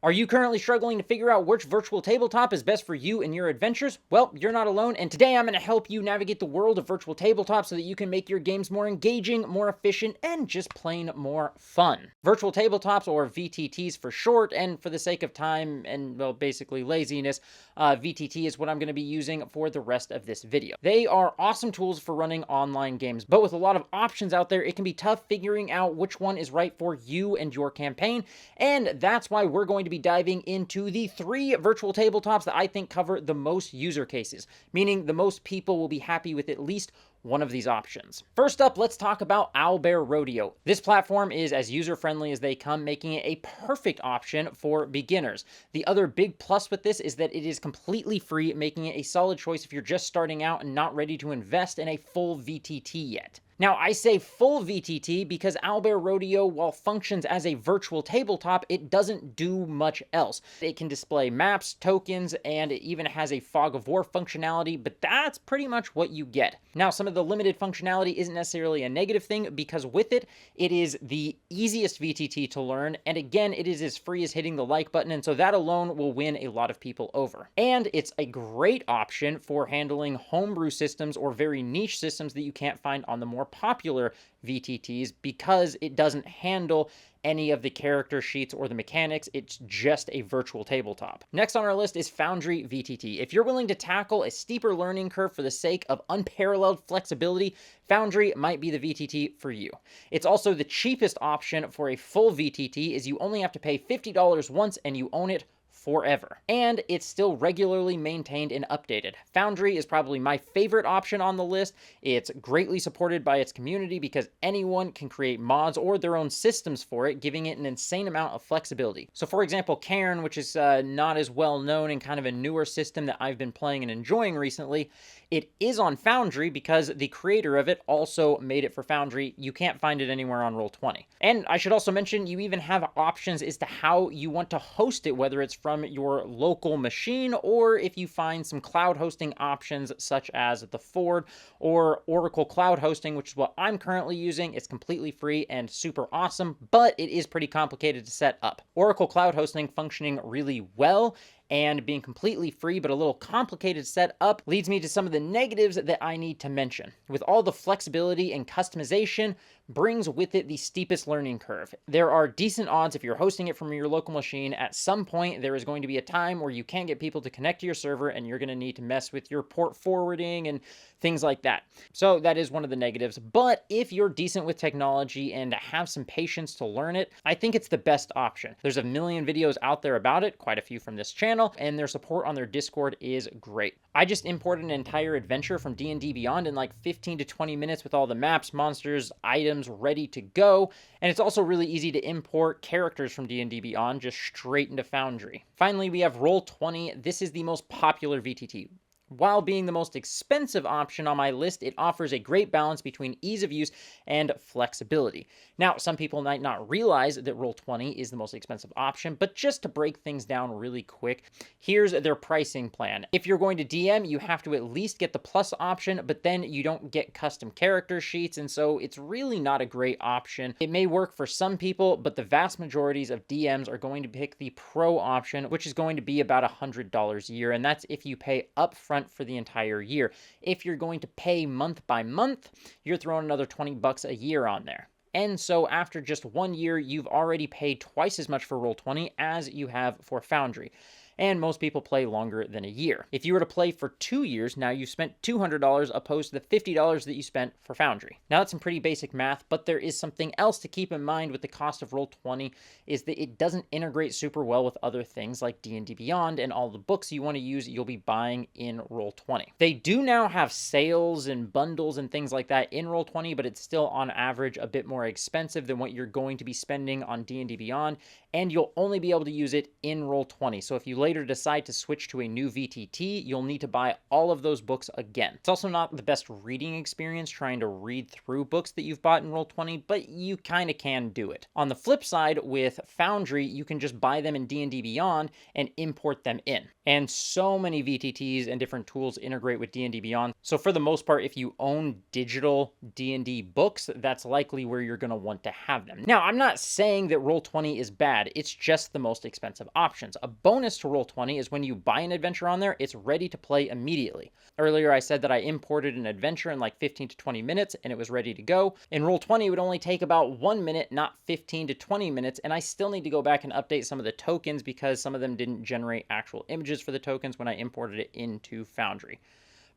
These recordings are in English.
Are you currently struggling to figure out which virtual tabletop is best for you and your adventures? Well, you're not alone, and today I'm going to help you navigate the world of virtual tabletops so that you can make your games more engaging, more efficient, and just plain more fun. Virtual tabletops, or VTTs for short, and for the sake of time and, well, basically laziness, VTT is what I'm going to be using for the rest of this video. They are awesome tools for running online games, but with a lot of options out there, it can be tough figuring out which one is right for you and your campaign, and that's why we're going to be diving into the 3 virtual tabletops that I think cover the most user cases, meaning the most people will be happy with at least one of these options. First up, let's talk about Owlbear Rodeo. This platform is as user-friendly as they come, making it a perfect option for beginners. The other big plus with this is that it is completely free, making it a solid choice if you're just starting out and not ready to invest in a full VTT yet. Now, I say full VTT because Owlbear Rodeo, while functions as a virtual tabletop, it doesn't do much else. It can display maps, tokens, and it even has a fog of war functionality, but that's pretty much what you get. Now, some of the limited functionality isn't necessarily a negative thing because with it, it is the easiest VTT to learn, and again, it is as free as hitting the like button, and so that alone will win a lot of people over. And it's a great option for handling homebrew systems or very niche systems that you can't find on the more popular VTTs because it doesn't handle any of the character sheets or the mechanics. It's just a virtual tabletop. Next on our list is Foundry VTT. If you're willing to tackle a steeper learning curve for the sake of unparalleled flexibility, Foundry might be the VTT for you. It's also the cheapest option for a full VTT, as you only have to pay $50 once and you own it forever. And it's still regularly maintained and updated. Foundry is probably my favorite option on the list. It's greatly supported by its community because anyone can create mods or their own systems for it, giving it an insane amount of flexibility. So for example, Cairn, which is not as well known and kind of a newer system that I've been playing and enjoying recently, it is on Foundry because the creator of it also made it for Foundry. You can't find it anywhere on Roll20. And I should also mention, you even have options as to how you want to host it, whether it's from your local machine or if you find some cloud hosting options such as the Ford or Oracle Cloud Hosting, which is what I'm currently using. It's completely free and super awesome, but it is pretty complicated to set up. Oracle Cloud Hosting functioning really well and being completely free but a little complicated to set up leads me to some of the negatives that I need to mention. With all the flexibility and customization brings with it the steepest learning curve. There are decent odds if you're hosting it from your local machine, at some point there is going to be a time where you can't get people to connect to your server and you're going to need to mess with your port forwarding and things like that. So that is one of the negatives, but if you're decent with technology and have some patience to learn it, I think it's the best option. There's a million videos out there about it, quite a few from this channel, and their support on their Discord is great. I just imported an entire adventure from D&D Beyond in like 15 to 20 minutes with all the maps, monsters, items ready to go, and it's also really easy to import characters from D&D Beyond just straight into Foundry. Finally, we have Roll20. This is the most popular VTT. While being the most expensive option on my list, it offers a great balance between ease of use and flexibility. Now, some people might not realize that Roll20 is the most expensive option, but just to break things down really quick, here's their pricing plan. If you're going to DM, you have to at least get the plus option, but then you don't get custom character sheets, and so it's really not a great option. It may work for some people, but the vast majorities of DMs are going to pick the pro option, which is going to be about $100 a year, and that's if you pay upfront for the entire year. If you're going to pay month by month, you're throwing another $20 a year on there. And so after just 1 year, you've already paid twice as much for Roll20 as you have for Foundry. And most people play longer than a year. If you were to play for 2 years, now you've spent $200 opposed to the $50 that you spent for Foundry. Now that's some pretty basic math, but there is something else to keep in mind with the cost of Roll20 is that it doesn't integrate super well with other things like D&D Beyond and all the books you want to use you'll be buying in Roll20. They do now have sales and bundles and things like that in Roll20, but it's still on average a bit more expensive than what you're going to be spending on D&D Beyond, and you'll only be able to use it in Roll20. So if you later decide to switch to a new VTT, you'll need to buy all of those books again. It's also not the best reading experience trying to read through books that you've bought in Roll20, but you kind of can do it. On the flip side, with Foundry, you can just buy them in D&D Beyond and import them in. And so many VTTs and different tools integrate with D&D Beyond. So for the most part, if you own digital D&D books, that's likely where you're going to want to have them. Now, I'm not saying that Roll20 is bad. It's just the most expensive options. A bonus to Roll20 is when you buy an adventure on there, it's ready to play immediately. Earlier, I said that I imported an adventure in like 15 to 20 minutes and it was ready to go. In Roll20, it would only take about 1 minute, not 15 to 20 minutes, and I still need to go back and update some of the tokens because some of them didn't generate actual images for the tokens when I imported it into Foundry.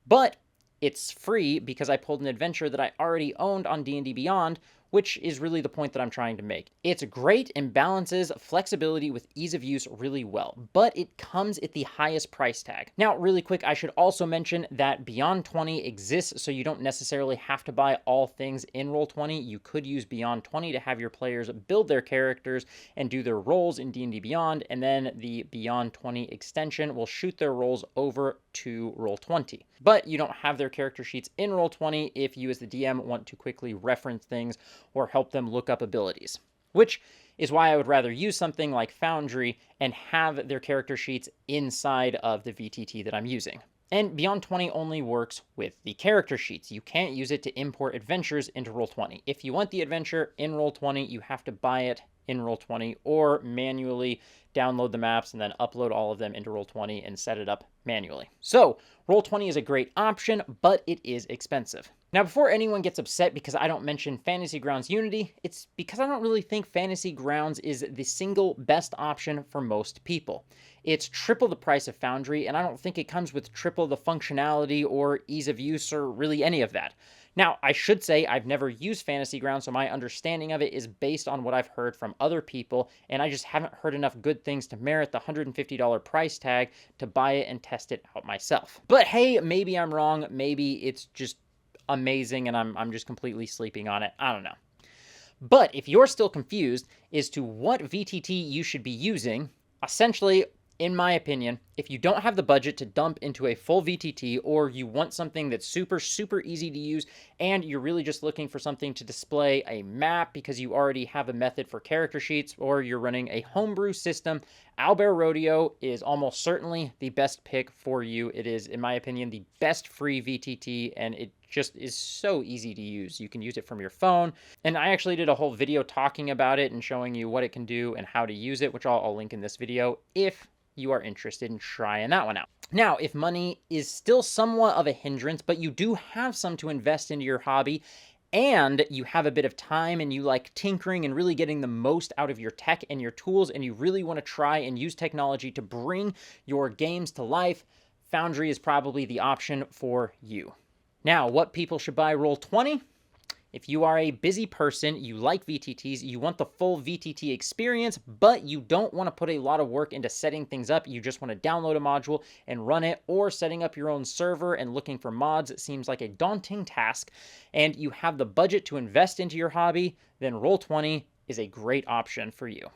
But it's free because I pulled an adventure that I already owned on D&D Beyond, which is really the point that I'm trying to make. It's great and balances flexibility with ease of use really well, but it comes at the highest price tag. Now, really quick, I should also mention that Beyond 20 exists, so you don't necessarily have to buy all things in Roll20. You could use Beyond 20 to have your players build their characters and do their roles in D&D Beyond, and then the Beyond 20 extension will shoot their roles over to Roll20. But you don't have their character sheets in Roll20 if you as the DM want to quickly reference things or help them look up abilities, which is why I would rather use something like Foundry and have their character sheets inside of the VTT that I'm using. And Beyond 20 only works with the character sheets. You can't use it to import adventures into Roll20. If you want the adventure in Roll20, you have to buy it in Roll20 or manually download the maps and then upload all of them into Roll20 and set it up manually. So Roll20 is a great option, but it is expensive. Now, before anyone gets upset because I don't mention Fantasy Grounds Unity, it's because I don't really think Fantasy Grounds is the single best option for most people. It's triple the price of Foundry, and I don't think it comes with triple the functionality or ease of use or really any of that. Now, I should say I've never used Fantasy Grounds, so my understanding of it is based on what I've heard from other people, and I just haven't heard enough good things to merit the $150 price tag to buy it and test it out myself. But hey, maybe I'm wrong. Maybe it's just amazing and I'm just completely sleeping on it. I don't know. But if you're still confused as to what VTT you should be using, essentially, in my opinion, if you don't have the budget to dump into a full VTT, or you want something that's super, super easy to use, and you're really just looking for something to display a map because you already have a method for character sheets, or you're running a homebrew system, Owlbear Rodeo is almost certainly the best pick for you. It is, in my opinion, the best free VTT, and it just is so easy to use. You can use it from your phone, and I actually did a whole video talking about it and showing you what it can do and how to use it, which I'll link in this video if you are interested in trying that one out. Now, if money is still somewhat of a hindrance, but you do have some to invest into your hobby, and you have a bit of time and you like tinkering and really getting the most out of your tech and your tools, and you really want to try and use technology to bring your games to life, Foundry is probably the option for you. Now, what people should buy Roll20? If you are a busy person, you like VTTs, you want the full VTT experience, but you don't want to put a lot of work into setting things up, you just want to download a module and run it, or setting up your own server and looking for mods, it seems like a daunting task, and you have the budget to invest into your hobby, then Roll20 is a great option for you.